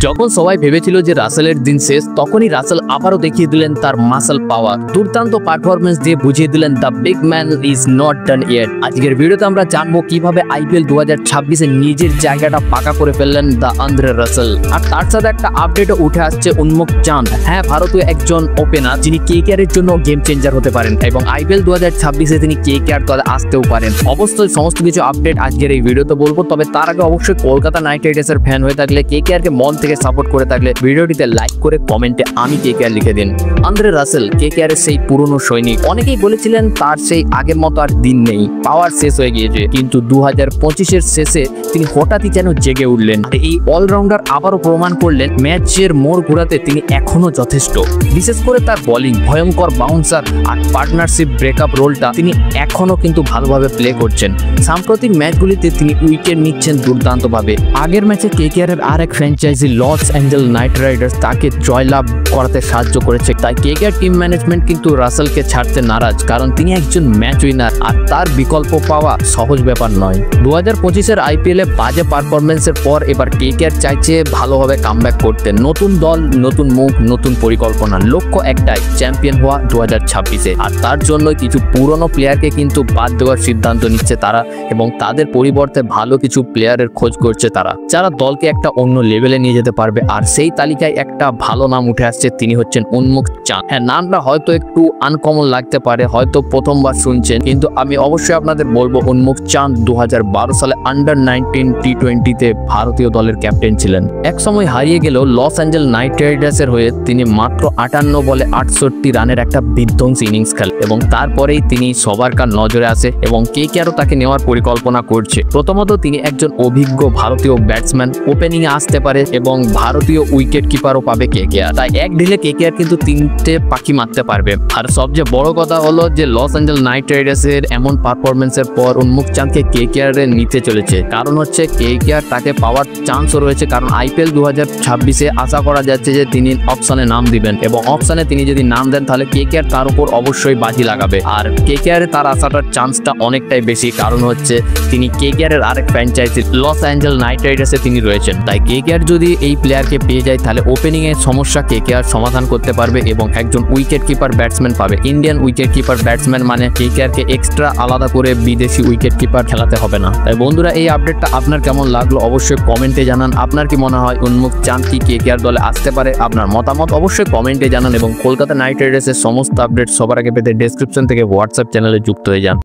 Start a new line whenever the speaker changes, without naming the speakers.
যখন সবাই ভেবেছিল যে রাসেলের দিন শেষ, তখনই রাসেল আবারও দেখিয়ে দিলেন তার মাসল পাওয়ার। দুর্দান্ত পারফরমেন্স দিয়ে বুঝিয়ে দিলেন the big man is not done yet. আজকের ভিডিওতে আমরা জানবো কিভাবে আইপিএল 2026-এ নিজের জায়গাটা পাকা করে ফেললেন দ্য আন্দ্রে রাসেল। আর তার সাথে একটা আপডেটও উঠে আসছে উন্মুক চাঁদ। হ্যাঁ, ভারতীয় একজন ওপেনার যিনি কেকেআর এর জন্য গেম চেঞ্জার হতে পারেন এবং আইপিএল 2026-এ তিনি কেকেআর দলে আসতেও পারেন। অবশ্যই সমস্ত কিছু আপডেট আজকের এই ভিডিওতে বলবো। তবে তার আগে অবশ্যই কলকাতা নাইট রাইডার্সের ফ্যান হয়ে থাকলে, কেকেআর কে মন থেকে সাপোর্ট করে থাকলে ভিডিওটিতে লাইক করে কমেন্টে আমি কেকেআর লিখে দিন। আন্দ্রে রাসেল কেকেআর এর সেই পুরনো সৈনিক। অনেকেই বলেছিলেন তার সেই আগের মতো আর দিন নেই, পাওয়ার শেষ হয়ে গিয়েছে, কিন্তু 2025-এর শেষে তিনি হঠাৎই যেন জেগে উঠলেন। আর এই অলরাউন্ডার আবারও প্রমাণ করলেন ম্যাচের মোড় ঘোরাতে তিনি এখনো যথেষ্ট। বিশেষ করে তার বোলিং, ভয়ঙ্কর বাউন্সার আর পার্টনারশিপ ব্রেকআপ রোলটা তিনি এখনো কিন্তু ভালোভাবে প্লে করছেন। সাম্প্রতিক ম্যাচগুলিতে তিনি উইকেট নিচ্ছেন দুর্দান্তভাবে। আগের ম্যাচে কেকেআর এর আরেক franchise Los Angeles Knight Riders তাকে জয়লাভ করাতে সাহায্য করেছে। তাই কেকেআর টিম ম্যানেজমেন্ট কিন্তু রাসেলকে ছাড়তে নারাজ, কারণ তিনি একজন ম্যাচ উইনার আর তার বিকল্প পাওয়া সহজ ব্যাপার নয়। 2025-এর আইপিএলে বাজে পারফরমেন্সের পর এবার কেকেআর চাইছে ভালোভাবে কামব্যাক করতে। নতুন দল, নতুন মুখ, নতুন পরিকল্পনা। লক্ষ্য একটাই, চ্যাম্পিয়ন হওয়া 2026-এ। আর তার জন্য কিছু পুরনো প্লেয়ারকে কিন্তু বাদ দেওয়ার সিদ্ধান্ত নিচ্ছে তারা এবং তাদের পরিবর্তে ভালো কিছু প্লেয়ারের খোঁজ করছে তারা, যারা দলকে একটা অন্য লেভেলে নিয়ে যেতে পারবে। আর সেই তালিকায় একটা ভালো নাম উঠে আসছে, তিনি হচ্ছেন উন্মুক চাঁদ। হ্যাঁ, নামটা হয়তো একটু আনকমন লাগতে পারে, হয়তো প্রথমবার শুনছেন, কিন্তু আমি অবশ্যই আপনাদের বলবো উন্মুক চাঁদ 2012 সালে আন্ডার-19 টি20-তে ভারতীয় দলের ক্যাপ্টেন ছিলেন। এক সময় হারিয়ে গেলেও লস অ্যাঞ্জেলস নাইট রাইডার্সের হয়ে তিনি মাত্র 58 বলে 68 রানের একটা বিধ্বংসী ইনিংস খেলেন এবং তারপরেই তিনি সবার কার নজরে আসে এবং কেকেআরও তাকে নেওয়ার পরিকল্পনা করছে। প্রথমত তিনি একজন অভিজ্ঞ ভারতীয় ব্যাটসম্যান, ওপেনিং এ আসতে পারে এবং ভারতীয় উইকেট কিপারও পাবে কেকেআর। তাই এক ঢিলে কেকেআর কিন্তু 3টে পাখি মারতে পারবে। আর সবচেয়ে বড় কথা হলো যে লস অ্যাঞ্জেলস নাইট রাইডার্সের এমন পারফরমেন্সের পর উন্মুক চাঁদকে কেকেআর এ নিতে চলেছে। কারণ হচ্ছে কেকেআর তাকে পাওয়ার চান্সও রয়েছে, কারণ আইপিএল 2026-এ আশা করা যাচ্ছে যে তিনি অপশনে নাম দিবেন এবং অপশনে তিনি যদি নাম দেন তাহলে কেকেআর তার উপর অবশ্যই বাজি লাগাবে। আর কেকেআর তার আসাটার চান্সটা অনেকটাই বেশি, কারণ হচ্ছে তিনি কেকেআর এর আরেক ফ্র্যাঞ্চাইজি লস অ্যাঞ্জেলস নাইট রাইডার্সে তিনি রয়েছেন। তাই কেকেআর যদি এই প্লেয়ারকে পেয়ে যায় তাহলে ওপেনিং এর সমস্যা কেকেআর সমাধান করতে পারবে এবং একজন উইকেট কিপার ব্যাটসম্যান পাবে। ইন্ডিয়ান উইকেট কিপার ব্যাটসম্যান মানে কেকেআর কে এক্সট্রা আলাদা করে বিদেশি উইকেট কিপার খেলাতে হবে না। তাই বন্ধুরা, এই আপডেটটা আপনার কেমন লাগলো অবশ্যই কমেন্টে জানান। আপনার কি মনে হয় উন্মুক চাঁদ কি কেকেআর দলে আসতে পারে? আপনার মতামত অবশ্যই কমেন্টে জানান এবং কলকাতা নাইট রাইডার্সের সমস্ত আপডেট সবার আগে পেতে ডেসক্রিপশন থেকে হোয়াটসঅ্যাপ চ্যানেলে যুক্ত হয়ে যান।